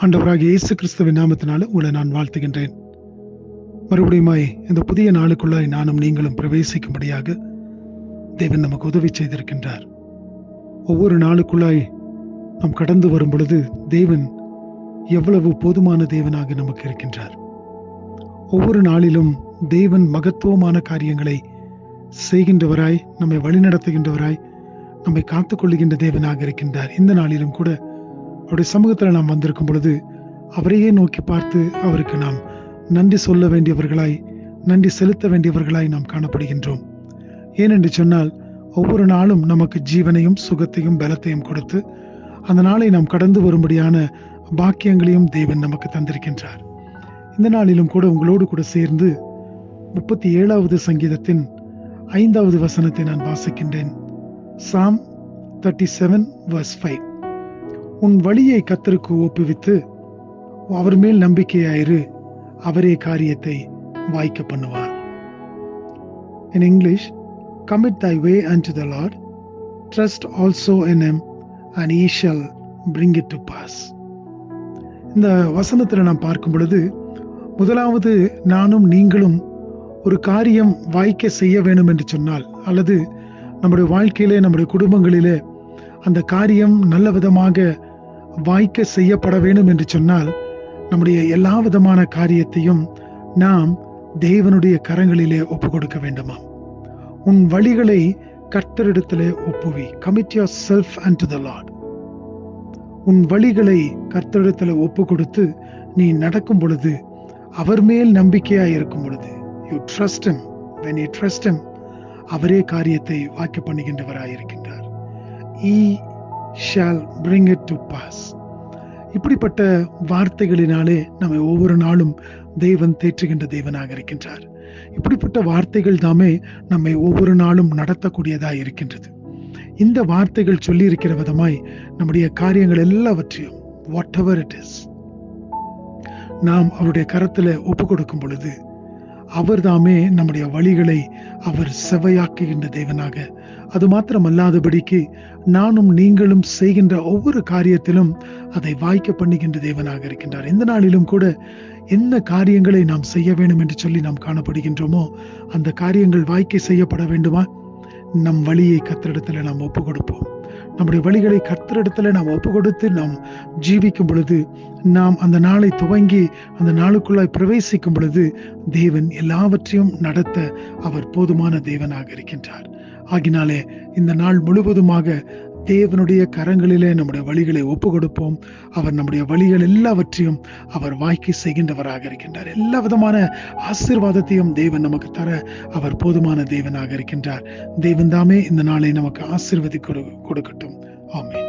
ஆண்டவராகிய இயேசு கிறிஸ்துவின் நாமத்தினால உங்களை நான் வாழ்த்துகின்றேன். மறுபடியுமாய் இந்த புதிய நாளுக்குள்ளாய் நானும் நீங்களும் பிரவேசிக்கும்படியாக தேவன் நமக்கு உதவி செய்திருக்கின்றார். ஒவ்வொரு நாளுக்குள்ளாய் நாம் கடந்து வரும் பொழுது தேவன் எவ்வளவு போதுமான தேவனாக நமக்கு இருக்கின்றார். ஒவ்வொரு நாளிலும் தேவன் மகத்துவமான காரியங்களை செய்கின்றவராய், நம்மை வழிநடத்துகின்றவராய், நம்மை காத்துக்கொள்ளுகின்ற தேவனாக இருக்கின்றார். இந்த நாளிலும் கூட அவருடைய சமூகத்தில் நாம் வந்திருக்கும் பொழுது அவரையே நோக்கி பார்த்து அவருக்கு நாம் நன்றி சொல்ல வேண்டியவர்களாய், நன்றி செலுத்த வேண்டியவர்களாய் நாம் காணப்படுகின்றோம். ஏனென்று சொன்னால் ஒவ்வொரு நாளும் நமக்கு ஜீவனையும் சுகத்தையும் பலத்தையும் கொடுத்து அந்த நாளை நாம் கடந்து வரும்படியான பாக்கியங்களையும் தேவன் நமக்கு தந்திருக்கின்றார். இந்த நாளிலும் கூட உங்களோடு கூட சேர்ந்து 37வது சங்கீதத்தின் 5வது வசனத்தை நான் வாசிக்கின்றேன். சாம் 37 verse 5. உன் வழியை கர்த்தருக்கு ஒப்புவித்து அவர் மேல் நம்பிக்கையாயிரு, அவரே காரியத்தை வாய்க்க பண்ணுவார். In English, commit thy way unto the Lord, trust also in him, and he shall bring it to pass. இந்த வசனத்தில் நாம் பார்க்கும் பொழுது முதலாவது நானும் நீங்களும் ஒரு காரியம் வாய்க்க செய்ய வேண்டும் என்று சொன்னால், அல்லது நம்முடைய வாழ்க்கையிலே நம்முடைய குடும்பங்களிலே அந்த காரியம் நல்ல விதமாக வாய்க்க செய்யப்பட வேண்டும் என்று சொன்னால் நம்முடைய எல்லா விதமான காரியத்தையும் நாம் தேவனுடைய கரங்களிலே ஒப்பு கொடுக்க வேண்டுமா? உன் வழிகளை கர்த்தரிடத்திலே ஒப்புவி. Commit yourself unto the Lord. உன் வழிகளை கர்த்தரிடத்திலே ஒப்பு கொடுத்து நீ நடக்கும் பொழுது, அவர் மேல் நம்பிக்கையாய் இருக்கும் பொழுது, you trust him. When you trust him, அவரே காரியத்தை வாய்க்க பண்ணுகின்றவராய் இருக்கின்றார். He shall bring it to pass. இப்படிப்பட்ட வார்த்தைகளினாலே நம்மை ஒவ்வொரு நாளும் தேவன் தேற்றுகின்ற தேவனாக இருக்கின்றார். இப்படிப்பட்ட வார்த்தைகள் தாமே நம்மை ஒவ்வொரு நாளும் நடத்தக்கூடியதாக இருக்கின்றது. இந்த வார்த்தைகள் சொல்லி இருக்கிற விதமாய் நம்முடைய காரியங்கள் எல்லாவற்றையும், வாட் எவர் இட் இஸ், நாம் அவருடைய கரத்தில் ஒப்பு கொடுக்கும் பொழுது அவர் தாமே நம்முடைய வழிகளை அவர் செவ்வையாக்குகின்ற தேவனாக, அது மாத்திரமல்லாதபடிக்கு நானும் நீங்களும் செய்கின்ற ஒவ்வொரு காரியத்திலும் அதை வாய்க்க பண்ணுகின்ற தேவனாக இருக்கின்றார். இந்த நாளிலும் கூட என்ன காரியங்களை நாம் செய்ய வேண்டும் என்று சொல்லி நாம் காணப்படுகின்றோமோ அந்த காரியங்கள் வாய்க்க செய்யப்பட வேண்டுமா? நம் வழியை கர்த்தரிடத்தில் நாம் ஒப்பு கொடுப்போம். நம்முடைய வழிகளை கர்த்தரிடத்தில் நாம் ஒப்பு கொடுத்து நாம் ஜீவிக்கும் பொழுது, நாம் அந்த நாளை துவங்கி அந்த நாளுக்குள்ளாய் பிரவேசிக்கும் பொழுது தேவன் எல்லாவற்றையும் நடத்த அவர் போதுமான தேவனாக இருக்கின்றார். ஆகினாலே இந்த நாள் முழுவதுமாக தேவனுடைய கரங்களிலே நம்முடைய வழிகளை ஒப்பு கொடுப்போம். அவர் நம்முடைய வழிகள் எல்லாவற்றையும் அவர் வாய்க்கு செய்கின்றவராக இருக்கின்றார். எல்லா விதமான ஆசீர்வாதத்தையும் தேவன் நமக்கு தர அவர் போதுமான தேவனாக இருக்கின்றார். தேவன் தாமே இந்த நாளை நமக்கு ஆசீர்வதி கொடுக்கட்டும். ஆமென்.